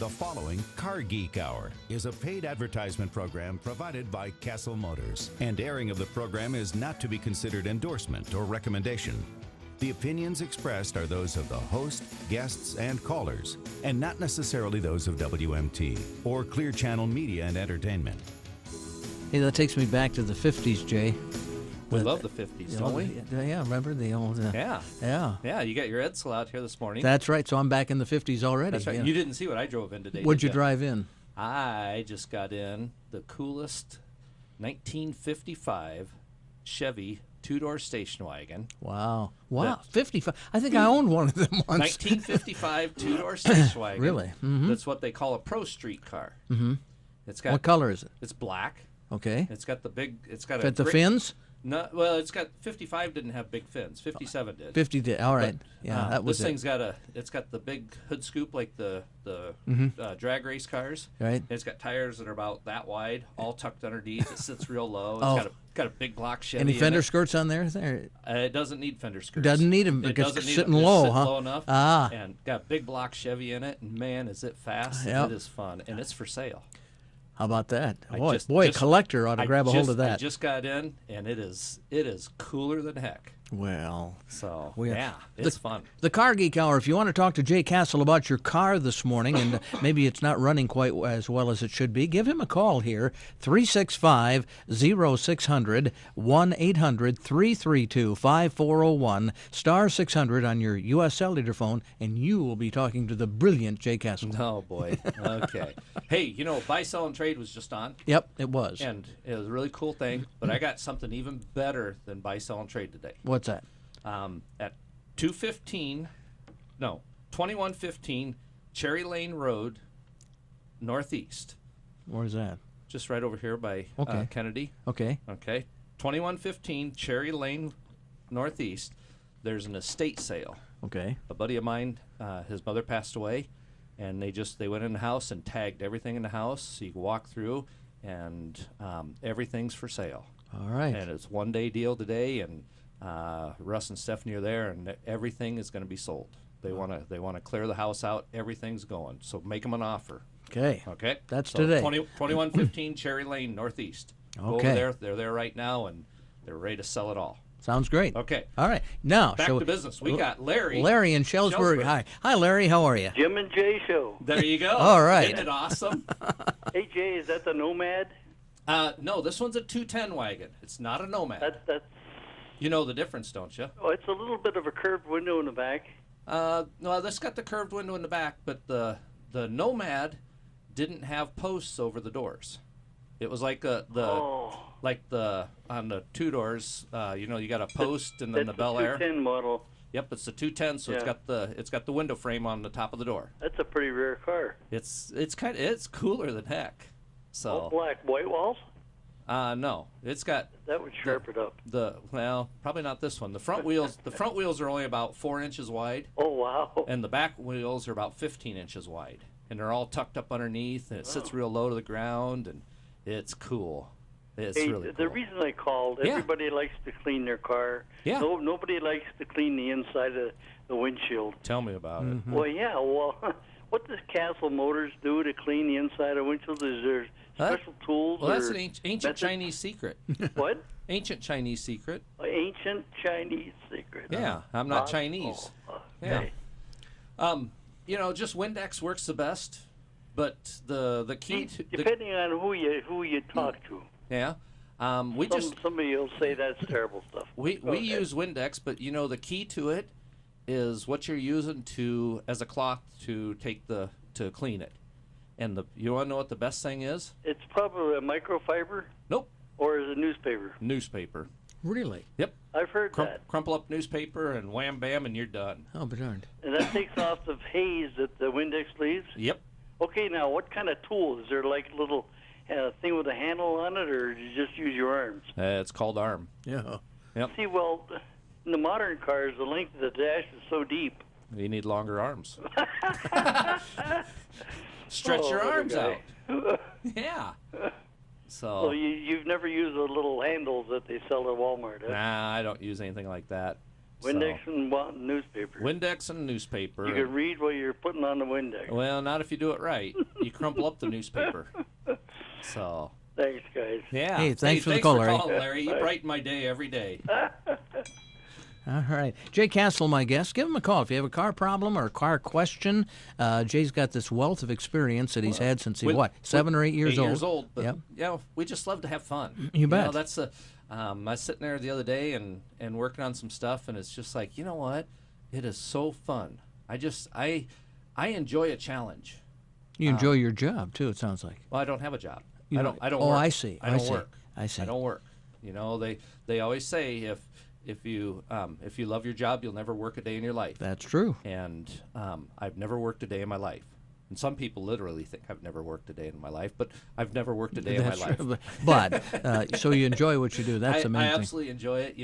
The following Car Geek Hour is a paid advertisement program provided by Cassill Motors, and airing of the program is not to be considered endorsement or recommendation. The opinions expressed are those of the host, guests, and callers, and not necessarily those of WMT or Clear Channel Media and Entertainment. Hey, that takes me back to the 50s, Jay. We love the 50s, don't we? Yeah, remember the old... Yeah. Yeah, you got your Edsel out here this morning. that's right. So I'm back in the 50s already. That's right. Yeah. You didn't see what I drove in today, What'd did you drive in? I just got in the coolest 1955 Chevy two-door station wagon. Wow. 55. I think I owned one of them once. 1955 two-door station wagon. Really? Mm-hmm. That's what they call a pro street car. Mm-hmm. It's got. What color is it? It's black. Okay. It's got the big. It's got Got the fins? No, well, it's got 55 didn't have big fins. 57 did. 50 did. All right. But, that was this thing's got it's got the big hood scoop like the drag race cars. Right. And it's got tires that are about that wide, all tucked underneath. It sits real low. It's got a big block Chevy. Any fender skirts on there? It doesn't need fender skirts. Doesn't need them because it's sitting low, huh? Low enough. Ah. And got a big block Chevy in it. And man, is it fast? Yep. It is fun, and it's for sale. How about that? A Collector ought to grab a hold of that. I just got in, and it is cooler than heck. Well, so it's fun. The Car Geek Hour, if you want to talk to Jay Cassill about your car this morning, and maybe it's not running quite as well as it should be, give him a call here, 365-0600, 1-800-332-5401, star 600 on your U.S. cellular phone, and you will be talking to the brilliant Jay Cassill. Oh, boy. Okay. Hey, Buy, Sell, and Trade was just on. Yep, it was. And it was a really cool thing, but I got something even better than Buy, Sell, and Trade today. What's that? At 2115 Cherry Lane Road, Northeast. Where's that? Just right over here by Kennedy. Okay. 2115 Cherry Lane, Northeast. There's an estate sale. Okay. A buddy of mine, his mother passed away, and they went in the house and tagged everything in the house so you can walk through, and everything's for sale. All right. And it's one-day deal today, and Russ and Stephanie are there, and everything is going to be sold. They want to clear the house out. Everything's going. So make them an offer. Okay. That's today. 2115 Cherry Lane, Northeast. Go over there. They're there right now, and they're ready to sell it all. Sounds great. Okay. All right. Now, back to business. We got Larry. Larry in Shellsburg. Hi, Larry. How are you? Jim and Jay show. There you go. All right. Isn't it awesome? Hey, Jay, is that the Nomad? No, this one's a 210 wagon. It's not a Nomad. That's. You know the difference, don't you? Oh, it's a little bit of a curved window in the back. No, this got the curved window in the back, but the Nomad didn't have posts over the doors. It was like on the two doors. You got a post and then the Bel Air. It's a 210 model. Yep, it's the 210, so it's got the window frame on the top of the door. That's a pretty rare car. It's cooler than heck. So all black, white walls. No, it's got that would sharpen up. Probably not this one. The front wheels are only about 4 inches wide. Oh wow! And the back wheels are about 15 inches wide, and they're all tucked up underneath, and it sits real low to the ground, and it's cool. It's really cool. The reason I called, everybody likes to clean their car. Yeah. Nobody likes to clean the inside of the windshield. Tell me about it. Well, yeah. Well, what does Cassill Motors do to clean the inside of windshield? Is there special tools? Well, that's an ancient Chinese secret. What? Ancient Chinese secret. Ancient Chinese secret. Yeah, I'm not Chinese. Okay. Yeah. Just Windex works the best, but the key to depending on who you talk to. Yeah. Somebody will say that's terrible stuff. We use Windex, but the key to it is what you're using as a cloth to clean it. And you want to know what the best thing is? It's probably a microfiber. Nope. Or is it newspaper? Newspaper. Really? Yep. I've heard that. Crumple up newspaper and wham bam and you're done. Oh, darned. And that takes off the haze that the Windex leaves? Yep. Okay, now what kind of tool? Is there like a little thing with a handle on it, or do you just use your arms? It's called arm. Yeah. Yep. See, well, in the modern cars, the length of the dash is so deep. You need longer arms. Stretch your arms out. Yeah. So. Well, you've never used the little handles that they sell at Walmart, huh? Nah, I don't use anything like that. Windex and newspaper. Windex and newspaper. You can read what you're putting on the Windex. Well, not if you do it right. You crumple up the newspaper. So. Thanks, guys. Yeah. Hey, thanks for the call, Larry. Larry. You brighten my day every day. All right. Jay Cassill, my guest. Give him a call if you have a car problem or a car question. Jay's got this wealth of experience that he's had since 7 or 8 years old. 8 years old. But, yep. We just love to have fun. You bet. That's I was sitting there the other day and working on some stuff, and it's just like, you know what? It is so fun. I enjoy a challenge. You enjoy your job, too, it sounds like. Well, I don't have a job. I don't work. Oh, I see. I don't work. I see. I don't work. They always say if you love your job, you'll never work a day in your life. That's true. And I've never worked a day in my life. And some people literally think I've never worked a day in my life, but I've never worked a day in my life. True. But so you enjoy what you do. That's amazing. I absolutely enjoy it.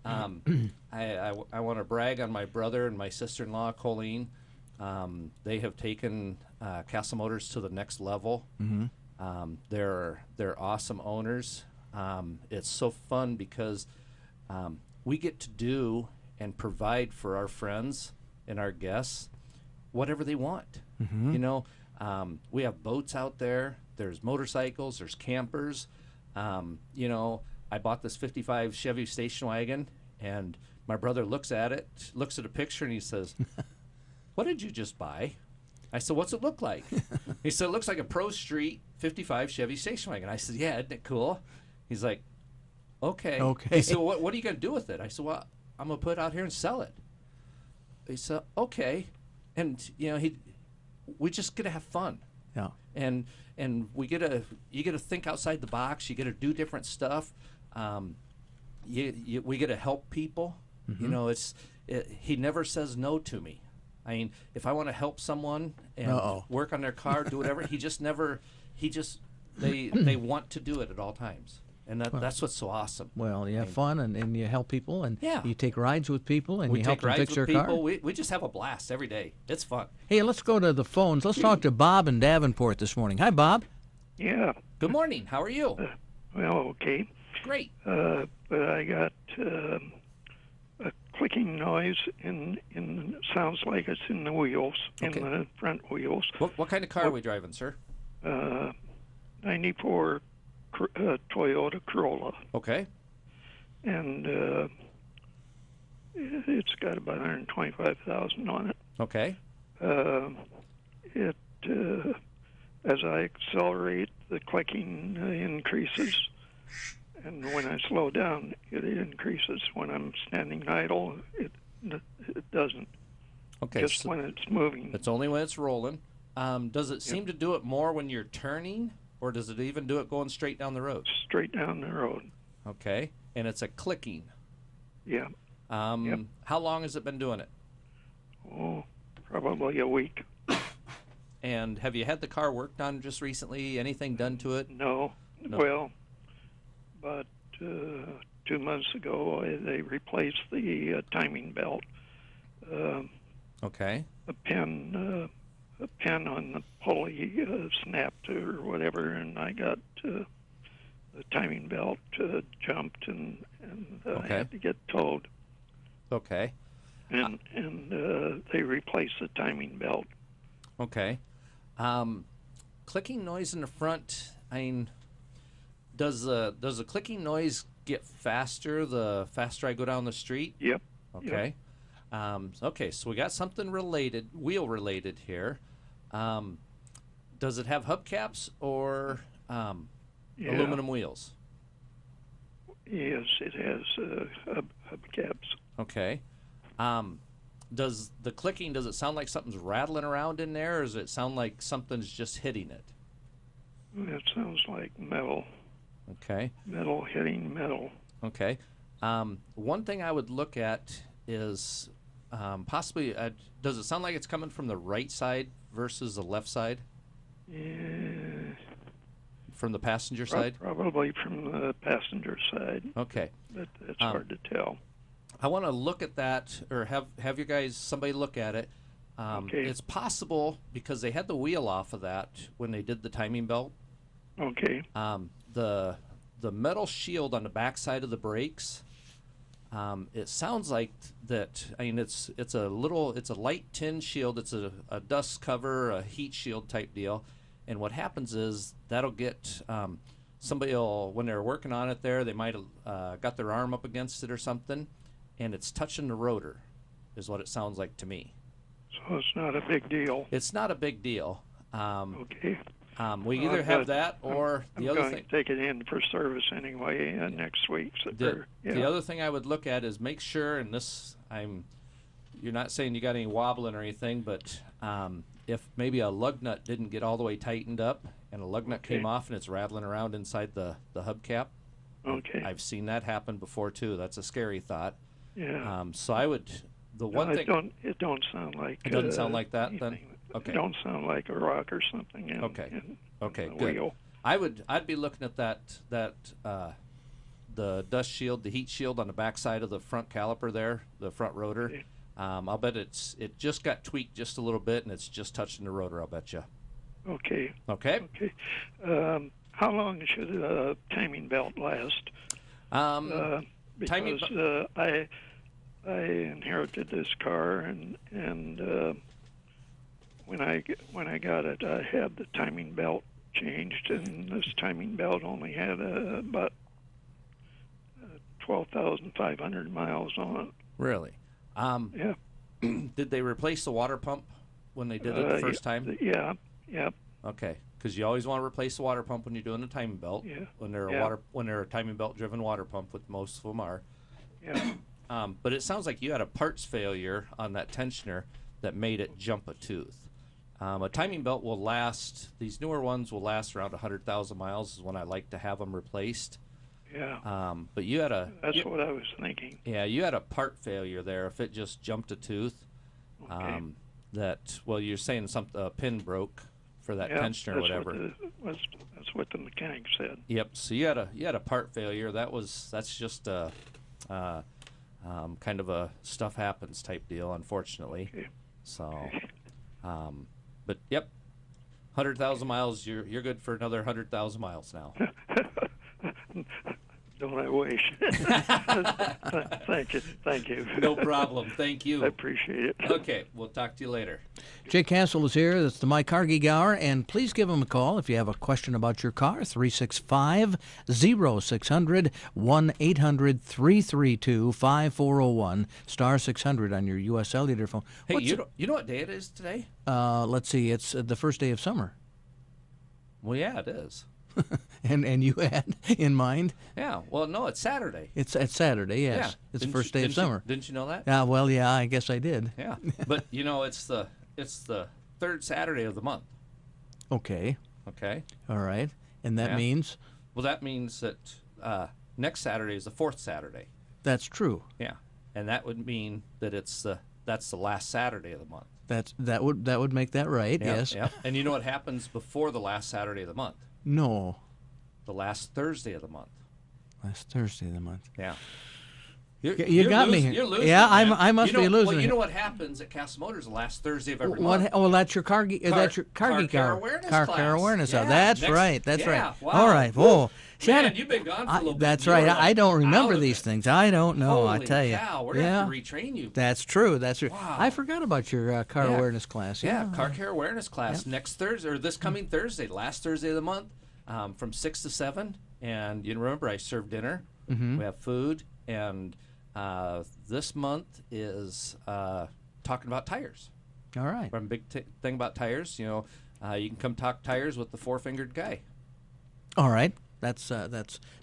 I want to brag on my brother and my sister-in-law, Colleen. They have taken Cassill Motors to the next level. Mm-hmm. They're awesome owners. It's so fun because we get to do and provide for our friends and our guests whatever they want. Mm-hmm. We have boats out there. There's motorcycles. There's campers. I bought this 55 Chevy station wagon, and my brother looks at a picture, and he says, "What did you just buy?" I said, "What's it look like?" He said, "It looks like a Pro Street 55 Chevy station wagon." I said, "Yeah, isn't it cool?" He's like, Okay. He said, well, what are you going to do with it? I said, well, I'm going to put it out here and sell it. He said, okay. And, we just get to have fun. Yeah. And you get to think outside the box. You get to do different stuff. We get to help people. Mm-hmm. He never says no to me. I mean, if I want to help someone and work on their car, do whatever, they want to do it at all times. And that's what's so awesome. Well, you have fun and you help people and you take rides with people and you help them fix their car. We just have a blast every day. It's fun. Hey, let's go to the phones. Let's talk to Bob in Davenport this morning. Hi, Bob. Yeah. Good morning. How are you? Okay. Great. But I got a clicking noise sounds like it's in the wheels, in the front wheels. What kind of car are we driving, sir? 94 Toyota Corolla. Okay. And it's got about 125,000 on it. Okay. As I accelerate, the clicking increases, and when I slow down, it increases. When I'm standing idle, it doesn't. Okay. Just when it's moving. It's only when it's rolling. Does it seem to do it more when you're turning, or does it even do it going straight down the road? Straight down the road. Okay. And it's a clicking. Yeah. Yep. How long has it been doing it? Oh, probably a week. And have you had the car worked on just recently? Anything done to it? No. Well, but 2 months ago they replaced the timing belt. Okay. A pin on the pulley snapped or whatever, and I got the timing belt jumped, and I had to get towed. Okay. And they replaced the timing belt. Okay. Clicking noise in the front. I mean, does the clicking noise get faster the faster I go down the street? Yep. Okay. Yep. Okay. So we got something wheel related here. Does it have hubcaps or aluminum wheels? Yes, it has hubcaps. Okay. Does the clicking, does it sound like something's rattling around in there, or does it sound like something's just hitting it? It sounds like metal. Okay. Metal hitting metal. Okay. One thing I would look at is possibly, does it sound like it's coming from the right side versus the left side? Yeah. From the passenger side? Probably from the passenger side. Okay. But it's hard to tell. I want to look at that, or have you guys, somebody look at it. Okay. It's possible, because they had the wheel off of that when they did the timing belt. Okay. The metal shield on the back side of the brakes, It sounds like that. I mean, it's a light tin shield. It's a dust cover, a heat shield type deal. And what happens is that'll get somebody will, when they're working on it there, they might have got their arm up against it or something, and it's touching the rotor, is what it sounds like to me. So it's not a big deal. It's not a big deal. Okay. We either have that or the other I'm thing. going to take it in for service anyway next week. So The other thing I would look at is make sure, and you're not saying you got any wobbling or anything, but if maybe a lug nut didn't get all the way tightened up and a lug nut came off and it's rattling around inside the hubcap. Okay. I've seen that happen before too. That's a scary thought. Yeah. So I would, the one thing. It don't sound like. It doesn't sound like that anything. then? Okay. It don't sound like a rock or something. In Okay, the good. wheel. I'd be looking at that the dust shield, the heat shield on the back side of the front caliper there, the front rotor. Okay. I'll bet it just got tweaked just a little bit and it's just touching the rotor, I'll bet you. Okay. Okay. Okay. How long should a timing belt last? Because I inherited this car and when I got it, I had the timing belt changed, and this timing belt only had about 12,500 miles on it. Really? Yeah. Did they replace the water pump when they did it the first time? Yeah. Yep. Okay, because you always want to replace the water pump when you're doing a timing belt. Yeah. When they're a timing belt driven water pump, with most of them are. Yeah. But it sounds like you had a parts failure on that tensioner that made it jump a tooth. A timing belt will last. These newer ones will last around 100,000 miles. Is when I like to have them replaced. Yeah. But you had That's what I was thinking. Yeah, you had a part failure there. If it just jumped a tooth, Okay. You're saying a pin broke for that tensioner or whatever. That's what the mechanic said. Yep. So you had a part failure. That's just a kind of a stuff happens type deal, unfortunately. Okay. So, but yep, 100,000 miles. You're good for another 100,000 miles now. Don't I wish? Thank you. No problem. Thank you. I appreciate it. Okay, we'll talk to you later. Jay Cassill is here. That's the My Car Geek Hour. And please give him a call if you have a question about your car. 365-0600, 1-800-332-5401, star 600 on your U.S. cellular phone. Hey, you know what day it is today? Let's see. It's the first day of summer. Well, yeah, it is. And you had in mind? Yeah. Well, no, it's Saturday. It's Saturday, yes. Yeah. It's the first day of summer. Didn't you know that? Well, yeah, I guess I did. Yeah. But it's the third Saturday of the month. Okay. Okay. All right. And that means? Well, that means that next Saturday is the fourth Saturday. That's true. Yeah. And that would mean that that's the last Saturday of the month. That would make that right, yes. Yeah. And you know what happens before the last Saturday of the month? No. The last Thursday of the month. Last Thursday of the month. Yeah. You got me here. You're losing. Yeah, man. I must be losing. Well, you know what happens at Cassill Motors the last Thursday of every month? Oh, that's your car geek. That's your car geek hour. Car awareness hour. That's right. That's right. Wow. All right. Oh, man, you've been gone for a little bit. That's right. I don't remember these things. I don't know. Holy I tell you. Cow, we're gonna have to retrain you. That's true. That's true. Wow. I forgot about your car awareness class. Yeah, car care awareness class next Thursday or this coming Thursday, last Thursday of the month, from 6 to 7. And you remember I serve dinner. Mm-hmm. We have food, and this month is talking about tires. All right. One big thing about tires, you can come talk tires with the four-fingered guy. All right. That's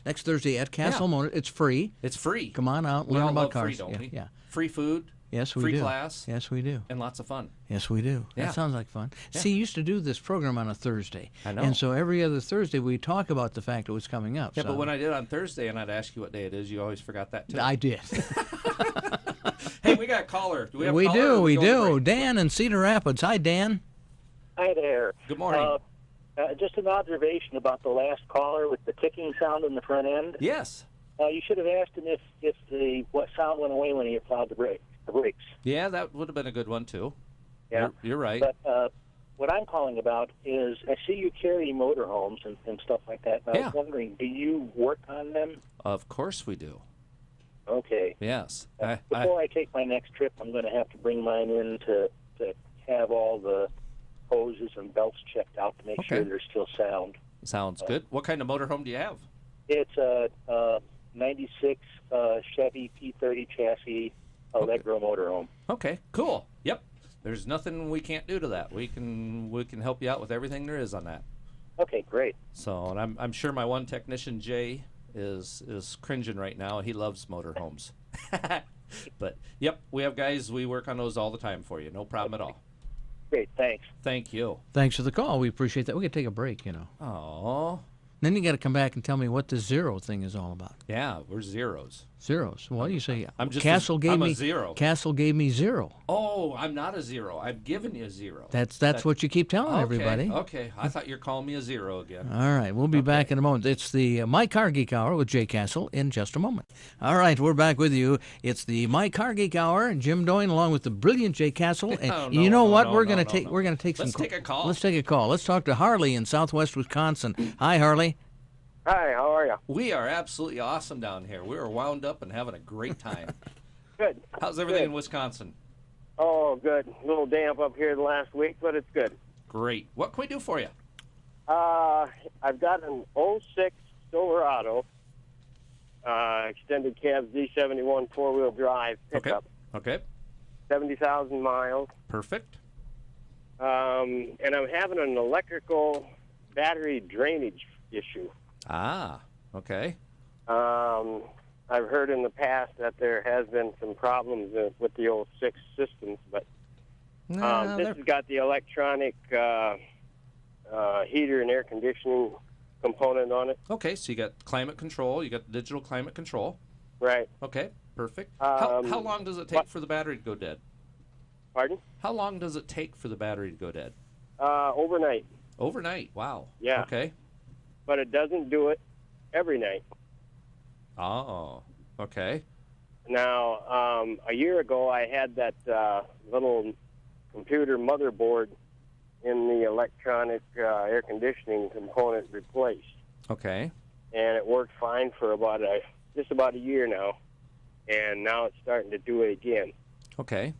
next Thursday at Cassill Motors. It's free. It's free. Come on out, We learn all about love cars. free, don't we? Yeah. Free food. Yes, we free do. class. Yes, we do. And lots of fun. Yes, we do. Yeah. That sounds like fun. Yeah. See, you used to do this program on a Thursday. I know. And so every other Thursday we talk about the fact it was coming up. Yeah, so. but when I did it on Thursday and I'd ask you what day it is, you always forgot that too. I did. Hey, we got a caller. Do we have a we caller? do, we do. Dan in Cedar Rapids. Hi, Dan. Hi there. Good morning. Just an observation about the last caller with the ticking sound in the front end. Yes. You should have asked him if what sound went away when he applied the brakes. Yeah, that would have been a good one too. Yeah, you're right. But what I'm calling about is I see you carry motorhomes and stuff like that. And I was wondering, do you work on them? Of course we do. Okay. Yes. Before I take my next trip, I'm going to have to bring mine in to have all the hoses and belts checked out to make sure they're still sound. Sounds good. What kind of motorhome do you have? It's a 96 Chevy P30 chassis Allegro motorhome. Okay, cool. Yep. There's nothing we can't do to that. We can help you out with everything there is on that. Okay, great. So, and I'm sure my one technician Jay is cringing right now. He loves motorhomes. But yep, we have guys. We work on those all the time for you. No problem at all. Great, thanks. Thank you. Thanks for the call. We appreciate that. We could take a break, Oh. Then you got to come back and tell me what the zero thing is all about. Yeah, we're zeros. Zeros. Well, you say I'm just Cassill gave I'm me a zero. Cassill gave me zero. Oh, I'm not a zero. I've given you a zero. That's what you keep telling everybody. Okay. I thought you're calling me a zero again. All right, we'll be back in a moment. It's the My Car Geek Hour with Jay Cassill in just a moment. All right, we're back with you. It's the My Car Geek Hour, and Jim Doyne along with the brilliant Jay Cassill. And you know what? We're going to take some. Let's take a call. Let's take a call. Let's talk to Harley in Southwest Wisconsin. Hi, Harley. Hi, how are you? We are absolutely awesome down here. We are wound up and having a great time. Good. How's everything in Wisconsin? Oh, good. A little damp up here the last week, but it's good. Great. What can we do for you? I've got an '06 Silverado, extended cab Z71 four-wheel drive pickup. Okay. 70,000 miles. Perfect. And I'm having an electrical battery drainage issue. Ah, okay. I've heard in the past that there has been some problems with the '06 systems, but this has got the electronic heater and air conditioning component on it. Okay, so you got climate control. You got digital climate control. Right. Okay, perfect. How long does it take for the battery to go dead? Pardon? How long does it take for the battery to go dead? Overnight. Overnight. Wow. Yeah. Okay. But it doesn't do it every night. Oh, okay. Now, a year ago, I had that little computer motherboard in the electronic air conditioning component replaced. Okay. And it worked fine for just about a year now. And now it's starting to do it again. Okay.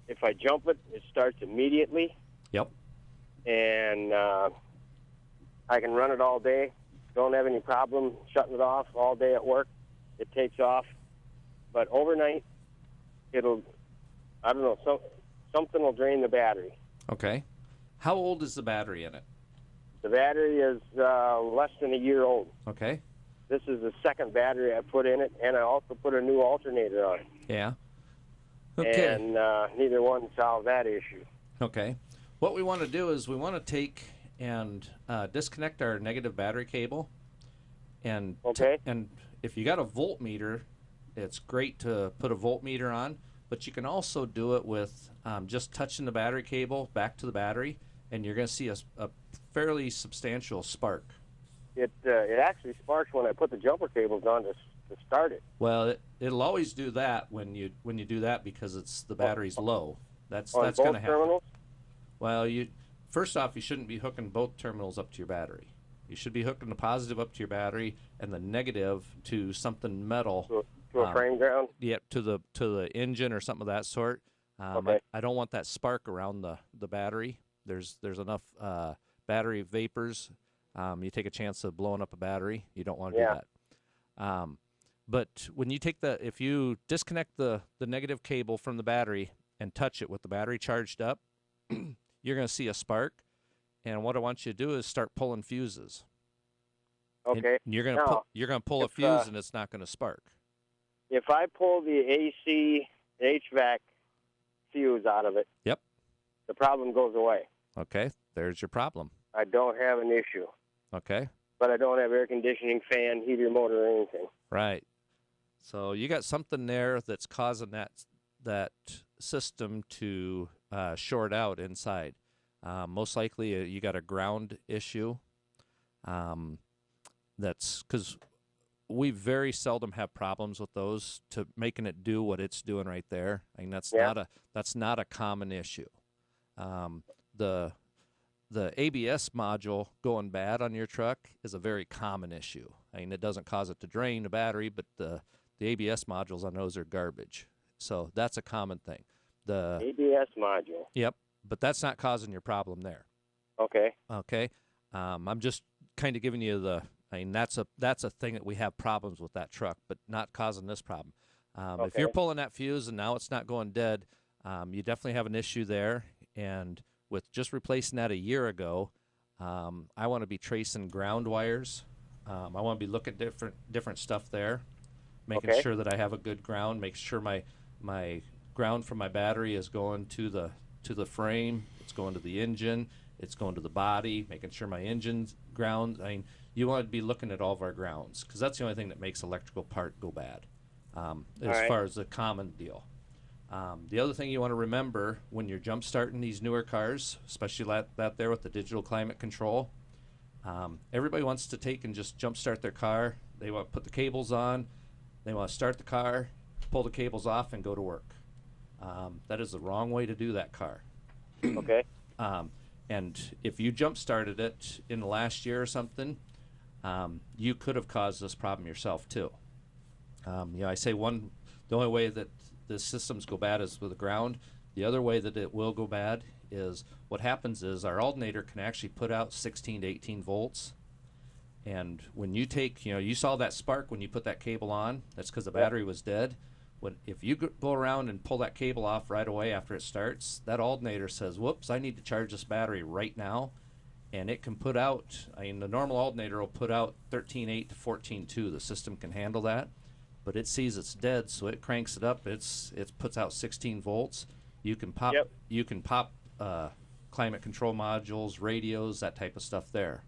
If I jump it, it starts immediately. Yep. And I can run it all day. Don't have any problem shutting it off all day at work. It takes off. But overnight, something will drain the battery. Okay. How old is the battery in it? The battery is less than a year old. Okay. This is the second battery I put in it, and I also put a new alternator on it. Yeah. Okay. And neither one solved that issue. Okay. What we want to do is we want to take and disconnect our negative battery cable. And and if you got a voltmeter, it's great to put a voltmeter on, but you can also do it with just touching the battery cable back to the battery, and you're going to see a fairly substantial spark. It actually sparks when I put the jumper cables on to start it. Well, it'll always do that when you do that because the battery's low. That's going to happen. Terminals? Well, first off, you shouldn't be hooking both terminals up to your battery. You should be hooking the positive up to your battery and the negative to something metal. To a frame ground? Yeah, to the engine or something of that sort. Okay. I don't want that spark around the battery. There's enough battery vapors. You take a chance of blowing up a battery. You don't want to do that. But when you if you disconnect the negative cable from the battery and touch it with the battery charged up, you're going to see a spark. And what I want you to do is start pulling fuses. Okay. And you're going to pull a fuse, and it's not going to spark. If I pull the AC HVAC fuse out of it, yep, the problem goes away. Okay, there's your problem. I don't have an issue. Okay. But I don't have air conditioning, fan, heater, motor, or anything. Right. So you got something there that's causing that system to short out inside. Most likely you got a ground issue. That's because we very seldom have problems with those to making it do what it's doing right there. I mean, that's not a common issue. The ABS module going bad on your truck is a very common issue. I mean, it doesn't cause it to drain the battery, but the The ABS modules on those are garbage. So that's a common thing. The ABS module. Yep, but that's not causing your problem there. Okay. Okay, I'm just kind of giving you that's a thing that we have problems with that truck, but not causing this problem. If you're pulling that fuse and now it's not going dead, you definitely have an issue there. And with just replacing that a year ago, I want to be tracing ground wires. I want to be looking at different stuff there, making sure that I have a good ground, make sure my ground from my battery is going to the frame, it's going to the engine, it's going to the body, making sure my engine's ground. I mean, you want to be looking at all of our grounds, because that's the only thing that makes electrical part go bad, as far as the common deal. The other thing you want to remember when you're jump starting these newer cars, especially that there with the digital climate control, everybody wants to take and just jump start their car. They want to put the cables on, they want to start the car, pull the cables off, and go to work. That is the wrong way to do that car. Okay. And if you jump started it in the last year or something, you could have caused this problem yourself too. I say the only way that the systems go bad is with the ground. The other way that it will go bad is what happens is our alternator can actually put out 16 to 18 volts. And when you take, you saw that spark when you put that cable on, that's because the battery was dead. If you go around and pull that cable off right away after it starts, that alternator says, whoops, I need to charge this battery right now. And it can put out, the normal alternator will put out 13.8 to 14.2. The system can handle that. But it sees it's dead, so it cranks it up. It puts out 16 volts. You can pop climate control modules, radios, that type of stuff there.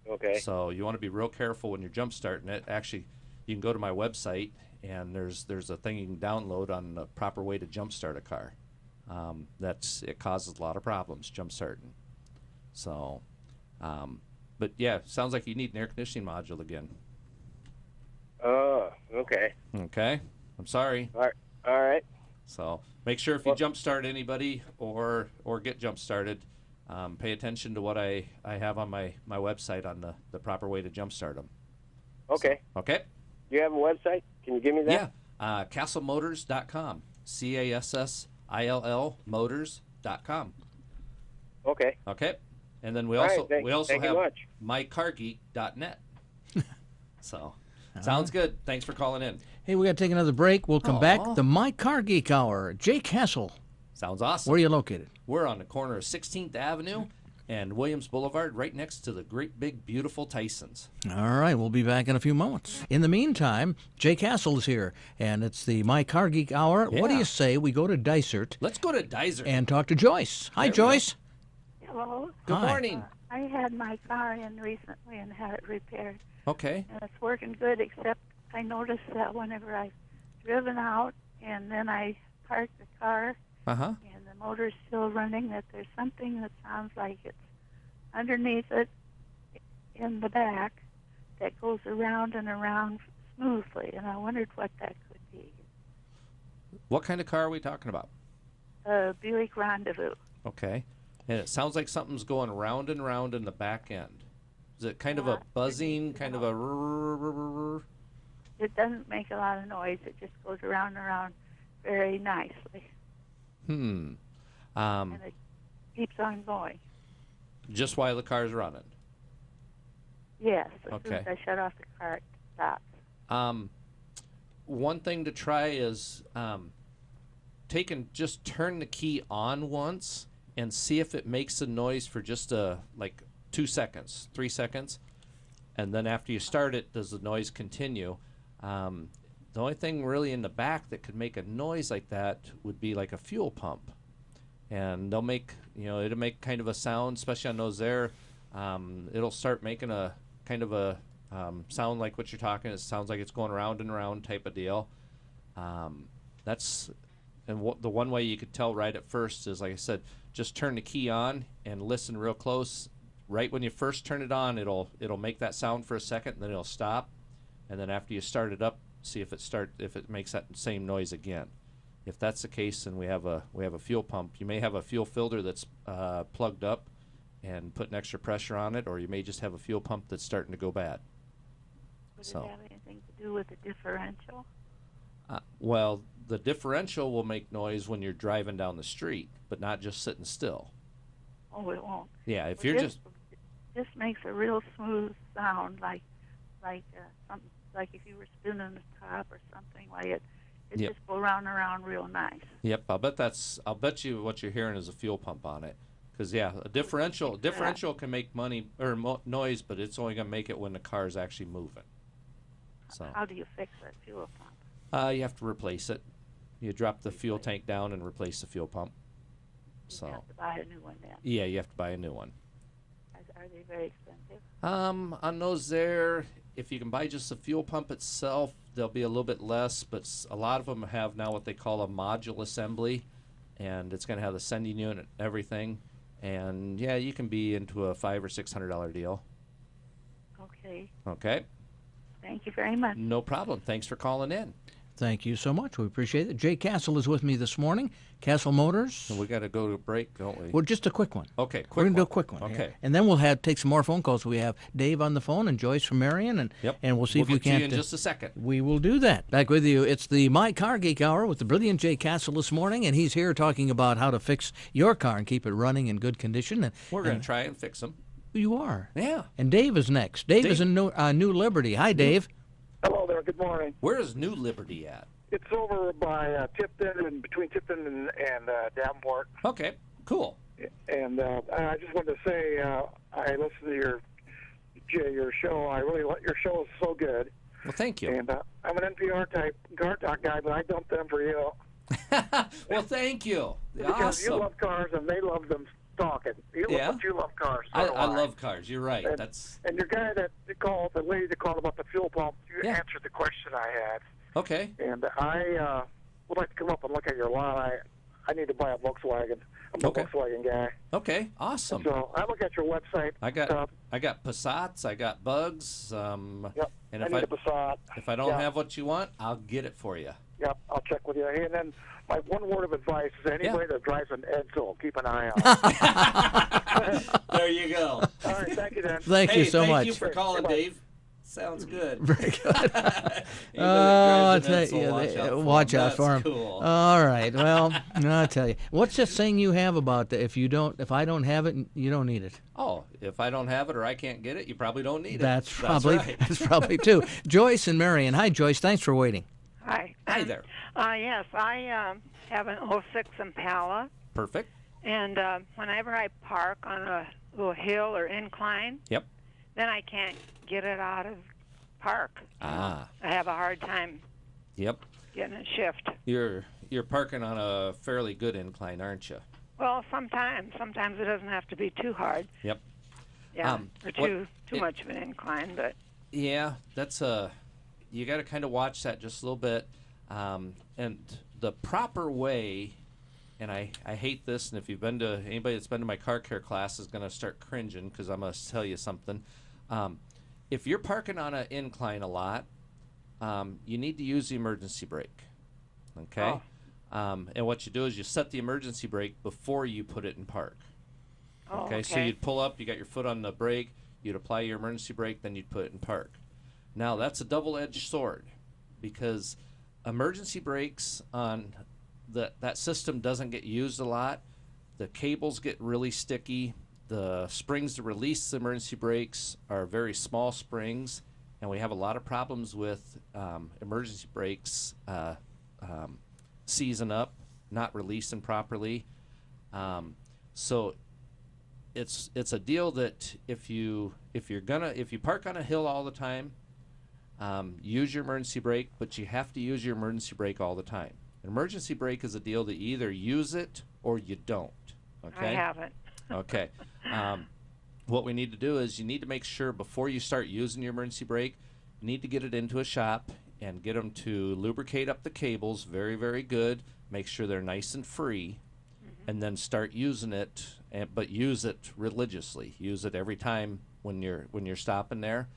Okay. So you want to be real careful when you're jump starting it. Actually, you can go to my website, and there's a thing you can download on the proper way to jump start a car. It causes a lot of problems jump starting. So, but yeah, sounds like you need an air conditioning module again. Oh, okay. Okay, I'm sorry. All right. So make sure if you jump start anybody or get jump started, pay attention to what I have on my website on the proper way to jump start them. Okay. So, okay. Do you have a website? Can you give me that? Yeah, CassillMotors.com. CASSILL Motors.com. Okay. Okay. And then we All also right, we also thank you have much. MyCarGeek.net. So sounds good. Thanks for calling in. Hey, we got to take another break. We'll come back. The My Car Geek Hour. Jay Cassill. Sounds awesome. Where are you located? We're on the corner of 16th Avenue and Williams Boulevard, right next to the great big beautiful Tysons. All right, we'll be back in a few moments. In the meantime, Jay Cassill is here, and it's the My Car Geek Hour. Yeah. What do you say we go to Dysart? Let's go to Dysart And talk to Joyce. Hi, Joyce. Hello. Good Hi. morning. I had my car in recently and had it repaired, Okay. and it's working good, except I noticed that whenever I've driven out and then I park the car Uh-huh. and the motor's still running, that there's something that sounds like it's underneath it in the back that goes around and around smoothly, and I wondered what that could be. What kind of car are we talking about? A Buick Rendezvous. Okay. And it sounds like something's going round and round in the back end. Is it kind of a buzzing, kind of a... It doesn't make a lot of noise. It just goes around and around very nicely. And And it keeps on going. just while the car's running. Yes, as soon Okay. as I shut off the car, it stops. One thing to try is take and just turn the key on once and see if it makes a noise for just 2 seconds, 3 seconds. And then after you start it, does the noise continue? The only thing really in the back that could make a noise like that would be like a fuel pump. And they'll make, it'll make kind of a sound, especially on those there. It'll start making a kind of a sound like what you're talking. It sounds like it's going round and round type of deal. The one way you could tell right at first is, like I said, just turn the key on and listen real close. Right when you first turn it on, it'll make that sound for a second, and then it'll stop. And then after you start it up, see if it makes that same noise again. If that's the case, then we have a fuel pump. You may have a fuel filter that's plugged up and putting extra pressure on it, or you may just have a fuel pump that's starting to go bad. Would it have anything to do with the differential? Well, the differential will make noise when you're driving down the street, but not just sitting still. Oh, it won't. Yeah, if Well, you're just... This makes a real smooth sound, like something, like if you were spinning the top or something. Like it Yep. just go round and around real nice. Yep, I'll bet you what you're hearing is a fuel pump on it. Because, yeah, a differential can make noise, but it's only going to make it when the car is actually moving. So How do you fix that fuel pump? you have to replace it. You drop the fuel tank down and replace the fuel pump. You have to buy a new one then. Yeah, you have to buy a new one. Are they very expensive? On those there, if you can buy just the fuel pump itself, they'll be a little bit less, but a lot of them have now what they call a module assembly, and it's going to have the sending unit and everything. And yeah, you can be into a $500 or $600 deal. Okay. Okay. Thank you very much. No problem. Thanks for calling in. Thank you so much. We appreciate it. Jay Cassill is with me this morning. Cassill Motors. We got to go to a break, don't we? Well, just a quick one. Okay, quick We're going to do a one. quick one. Okay. Yeah. And then we'll take some more phone calls. We have Dave on the phone and Joyce from Marion, and we'll see if we get to can't. you in just a second. We will do that. Back with you. It's the My Car Geek Hour with the brilliant Jay Cassill this morning, and he's here talking about how to fix your car and keep it running in good condition. And We're going to try and fix them. You are. Yeah. And Dave is next. Dave is in New Liberty. Hi, Dave. Hello there. Good morning. Where is New Liberty at? It's over by Tipton and between Tipton and Davenport. Okay, cool. And I just wanted to say I listen to your show. I really like your show. Is so good. Well, thank you. And I'm an NPR type car talk guy, but I dumped them for you. Well, thank you. Because Awesome. you love cars and they love them talking. You love cars. So I love cars. You're right. And your guy the lady that called about the fuel pump, you answered the question I had. Okay. And I would like to come up and look at your lot. I need to buy a Volkswagen. I'm a Volkswagen guy. Okay, awesome. So I look at your website. I got Passats. I got Bugs. Yep. And I need a Passat. If I don't have what you want, I'll get it for you. Yep. I'll check with you. And then my one word of advice is anybody that drives an Edsel, keep an eye out. There you go. All right. Thank you, Dan. Thank you so much. Thank you for calling, Dave. Sounds good. Very good. I'll tell you, watch out for him. Cool. All right. Well, I'll tell you. What's that saying you have about that? If I don't have it, you don't need it. Oh, if I don't have it or I can't get it, you probably don't need it. That's right. probably true. Joyce and Marion. Hi, Joyce. Thanks for waiting. Hi. Hi there. Yes, I have an '06 Impala. Perfect. And whenever I park on a little hill or incline, yep, then I can't get it out of park. I have a hard time. Yep. Getting it shift. You're parking on a fairly good incline, aren't you? Well, sometimes it doesn't have to be too hard. Yep. Yeah. Or too much of an incline, but. Yeah, that's you got to kind of watch that just a little bit, and the proper way. And I hate this, and if you've been to anybody that's been to my car care class is going to start cringing because I'm going to tell you something. If you're parking on an incline a lot, you need to use the emergency brake. Okay? Oh. And what you do is you set the emergency brake before you put it in park. Oh, okay? So you'd pull up, you got your foot on the brake, you'd apply your emergency brake, then you'd put it in park. Now, that's a double-edged sword because emergency brakes on that system doesn't get used a lot. The cables get really sticky. The springs to release the emergency brakes are very small springs, and we have a lot of problems with emergency brakes seizing up, not releasing properly. So it's a deal that if you park on a hill all the time, use your emergency brake, but you have to use your emergency brake all the time. An emergency brake is a deal that you either use it or you don't. Okay? I haven't. Okay. What we need to do is you need to make sure before you start using your emergency brake, you need to get it into a shop and get them to lubricate up the cables very, very good. Make sure they're nice and free, and then start using it. But use it religiously. Use it every time when you're stopping there.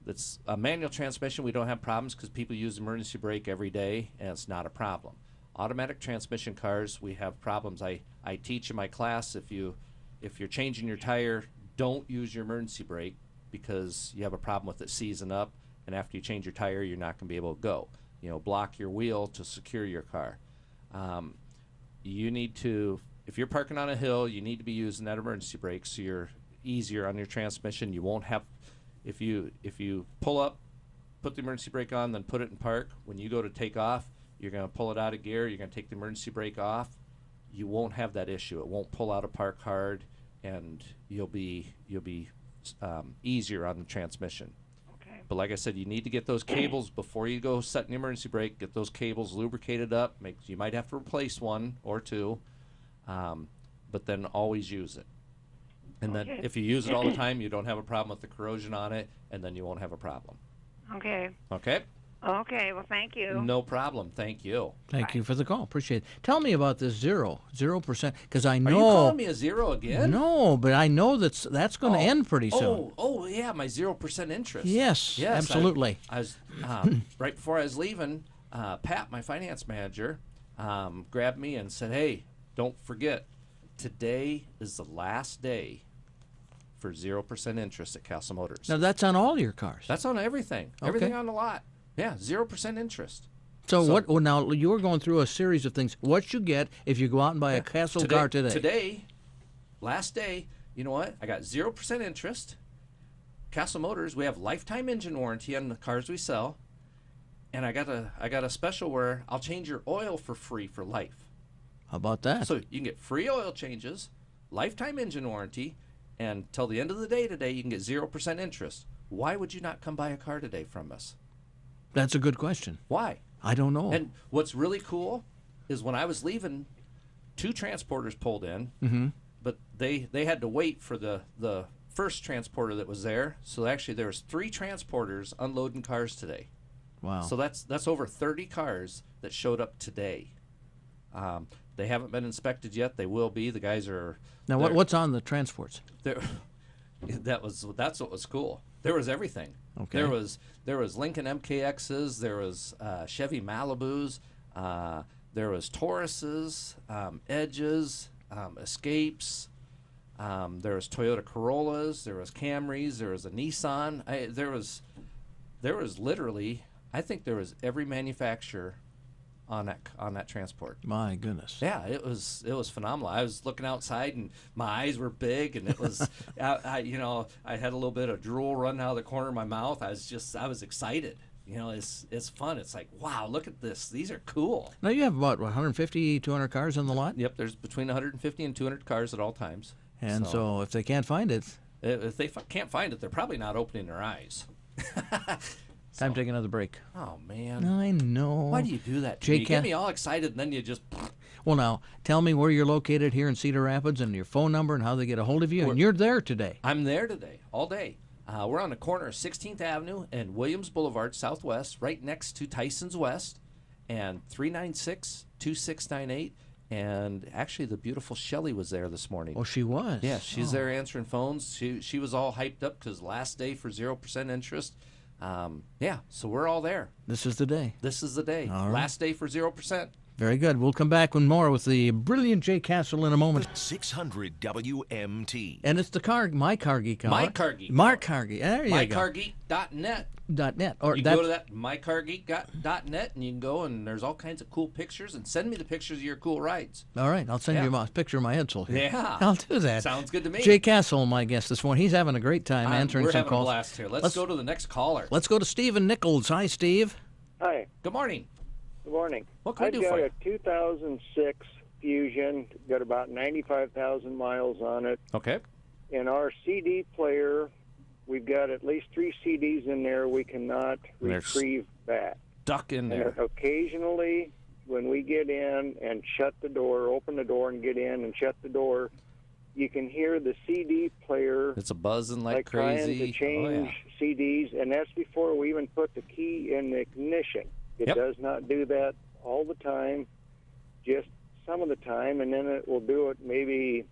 That's a manual transmission. We don't have problems because people use emergency brake every day, and it's not a problem. Automatic transmission cars, we have problems. I teach in my class if you're changing your tire, don't use your emergency brake because you have a problem with it seizing up, and after you change your tire, you're not going to be able to go. block your wheel to secure your car. You need to, if you're parking on a hill, you need to be using that emergency brake so you're easier on your transmission. You won't have, if you pull up, put the emergency brake on, then put it in park, when you go to take off, you're going to pull it out of gear, you're going to take the emergency brake off. You won't have that issue. It won't pull out of park hard, and you'll be easier on the transmission. Okay. But like I said, you need to get those cables before you go setting the emergency brake. Get those cables lubricated up. You might have to replace one or two, but then always use it. And then if you use it all the time, you don't have a problem with the corrosion on it, and then you won't have a problem. Okay. Okay? Okay, well, thank you. No problem. Thank you. Thank you for the call. Appreciate it. Tell me about this 0%, because I know. Are you calling me a zero again? No, but I know that's going to end pretty soon. Oh, yeah, my 0% interest. Yes, absolutely. I was right before I was leaving. Pat, my finance manager, grabbed me and said, "Hey, don't forget, today is the last day for 0% interest at Cassill Motors." Now that's on all your cars. That's on everything. Okay. Everything on the lot. Yeah, 0% interest. So what? Well, now you were going through a series of things. What you get if you go out and buy a Cassill car today? Today, last day. You know what? I got 0% interest. Cassill Motors. We have lifetime engine warranty on the cars we sell, and I got a special where I'll change your oil for free for life. How about that? So you can get free oil changes, lifetime engine warranty, and till the end of the day today, you can get 0% interest. Why would you not come buy a car today from us? That's a good question. Why? I don't know. And what's really cool is when I was leaving, 2 transporters pulled in, but they had to wait for the first transporter that was there. So actually there was 3 transporters unloading cars today. Wow. So that's over 30 cars that showed up today. They haven't been inspected yet. They will be. The guys are. Now what's on the transports? That's what was cool. There was everything. Okay. There was Lincoln MKXs. There was Chevy Malibus. There was Tauruses, Edges, Escapes. There was Toyota Corollas. There was Camrys. There was a Nissan. There was literally, I think there was every manufacturer on that transport. My goodness. Yeah, it was phenomenal. I was looking outside and my eyes were big, and it was I had a little bit of drool running out of the corner of my mouth. I was excited. It's fun. It's like, wow, look at this. These are cool. Now you have about 150, 200 cars on the lot? Yep, there's between 150 and 200 cars at all times. And so if they can't find it, if they can't find it, they're probably not opening their eyes. Time to take another break. Oh, man. I know. Why do you do that to me? You get me all excited, and then you just... Well, now, tell me where you're located here in Cedar Rapids and your phone number and how they get a hold of you. And you're there today. I'm there today, all day. We're on the corner of 16th Avenue and Williams Boulevard Southwest, right next to Tyson's West, and 396-2698. And actually, the beautiful Shelley was there this morning. Oh, she was? Yeah, she's there answering phones. She was all hyped up because last day for 0% interest. So we're all there. This is the day. This is the day. All right. Last day for 0%. Very good. We'll come back with more with the brilliant Jay Cassill in a moment. 600 WMT. And it's the My Car Geek Hour. My Car Geek. My Car Geek. There you go. MyCarGeek.net. .net. Or you go to that mycargeek.net, and you can go, and there's all kinds of cool pictures, and send me the pictures of your cool rides. All right. I'll send you a picture of my Edsel here. Yeah. I'll do that. Sounds good to me. Jay Cassill, my guest this morning. He's having a great time answering some calls. We're having a blast here. Let's go to the next caller. Let's go to Steve in Nichols. Hi, Steve. Hi. Good morning. Good morning. What can we do for you? I've got a 2006 Fusion, got about 95,000 miles on it. Okay. In our CD player, we've got at least 3 CDs in there we cannot retrieve back. Stuck in there. And occasionally, when we get in and shut the door, open the door and get in and shut the door, you can hear the CD player. It's a buzzing like trying crazy. to change CDs, and that's before we even put the key in the ignition. It does not do that all the time, just some of the time, and then it will do it maybe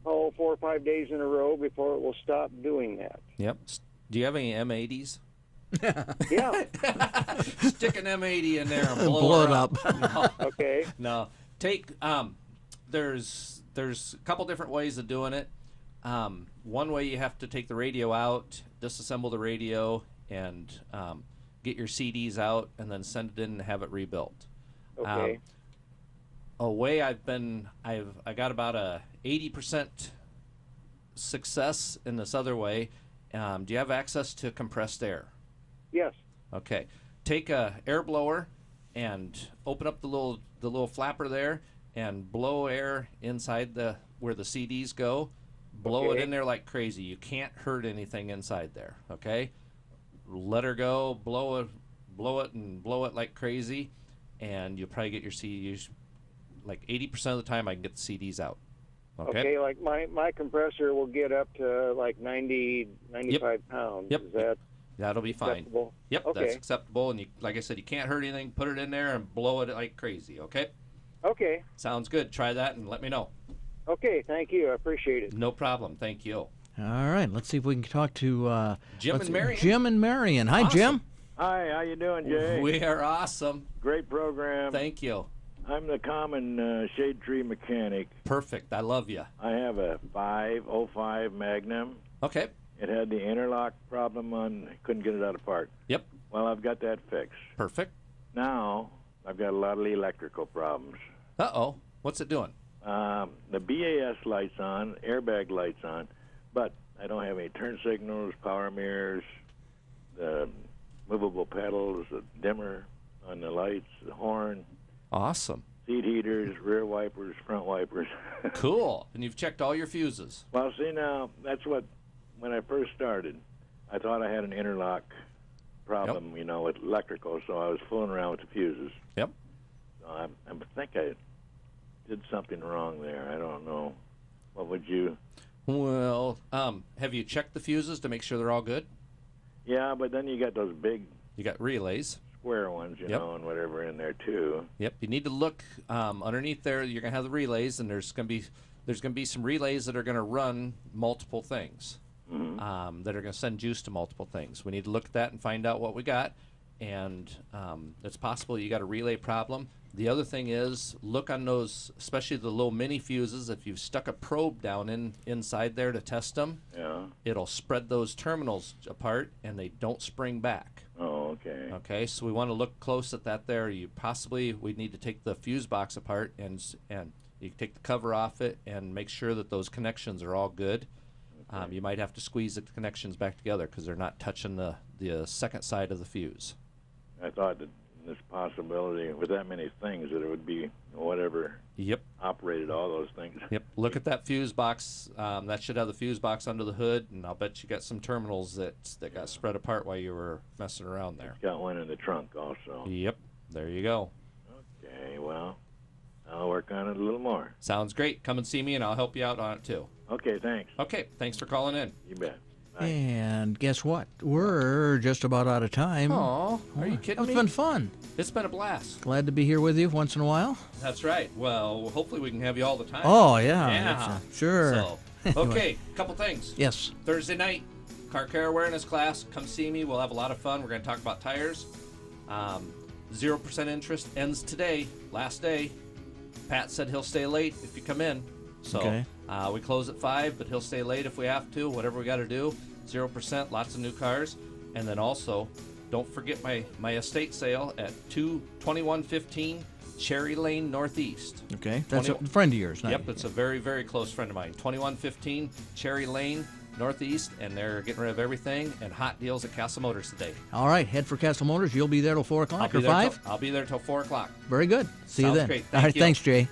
4 or 5 days in a row before it will stop doing that. Yep. Do you have any M80s? Yeah. Stick an M80 in there and blow it up. No. Okay. No. Take there's a couple different ways of doing it. One way, you have to take the radio out, disassemble the radio, and get your CDs out, and then send it in and have it rebuilt. Okay. I got about a 80% success in this other way. Do you have access to compressed air? Yes. Okay. Take a air blower and open up the little flapper there and blow air inside where the CDs go. Blow it in there like crazy. You can't hurt anything inside there. Okay. Let her go. Blow it like crazy, and you'll probably get your CDs. Like 80% of the time, I can get the CDs out. Okay. Like my compressor will get up to like 90, 95 pounds. Yep. Is that'll be fine. acceptable? Yep, Okay. that's acceptable. And like I said, you can't hurt anything. Put it in there and blow it like crazy. Okay. Okay. Sounds good. Try that and let me know. Okay. Thank you. I appreciate it. No problem. Thank you. All right, let's see if we can talk to Jim and Marion. Jim and Marion. Hi, Awesome. Jim. Hi, how you doing, Jay? We are awesome. Great program. Thank you. I'm the common shade tree mechanic. Perfect. I love you. I have a 505 Magnum. Okay. It had the interlock problem on, couldn't get it out of park. Yep. Well, I've got that fixed. Perfect. Now, I've got a lot of electrical problems. Uh-oh. What's it doing? The BAS light's on, airbag light's on, but I don't have any turn signals, power mirrors, the movable pedals, the dimmer on the lights, the horn. Awesome. Seat heaters, rear wipers, front wipers. Cool. And you've checked all your fuses. Well, see, now, that's what, when I first started, I thought I had an interlock problem, with electrical, so I was fooling around with the fuses. Yep. So I think I did something wrong there. I don't know. What would you... Well, have you checked the fuses to make sure they're all good? Yeah, but then you got those big... You got relays. Square ones, you know, and whatever in there, too. Yep. You need to look underneath there. You're going to have the relays, and there's going to be some relays that are going to run multiple things, that are going to send juice to multiple things. We need to look at that and find out what we got, and it's possible you got a relay problem. The other thing is, look on those, especially the little mini fuses. If you've stuck a probe down inside there to test them, it'll spread those terminals apart, and they don't spring back. Oh, okay. Okay, so we want to look close at that there. We need to take the fuse box apart, and you take the cover off it and make sure that those connections are all good. You might have to squeeze the connections back together because they're not touching the second side of the fuse. I thought that this possibility, with that many things, that it would be whatever operated all those things. Yep. Look at that fuse box. That should have the fuse box under the hood, and I'll bet you got some terminals that got spread apart while you were messing around there. It's got one in the trunk also. Yep. There you go. Okay, well, I'll work on it a little more. Sounds great. Come and see me, and I'll help you out on it, too. Okay, thanks. Okay, thanks for calling in. You bet. And guess what? We're just about out of time. Aw, are you kidding me? It's been fun. It's been a blast. Glad to be here with you once in a while. That's right. Well, hopefully we can have you all the time. Oh, yeah. Yeah. Sure. So, okay, couple things. Yes. Thursday night, car care awareness class. Come see me. We'll have a lot of fun. We're going to talk about tires. 0% interest ends today, last day. Pat said he'll stay late if you come in. So we close at 5, but he'll stay late if we have to, whatever we got to do. 0%, lots of new cars. And then also, don't forget my estate sale at 2115 Cherry Lane Northeast. Okay, that's a friend of yours. Yep, it's a very, very close friend of mine. 2115 Cherry Lane Northeast, and they're getting rid of everything and hot deals at Cassill Motors today. All right, head for Cassill Motors. You'll be there till 4 o'clock or 5? I'll be there till 4 o'clock. Very good. See you Sounds then. great. All right, you. thanks, Jay.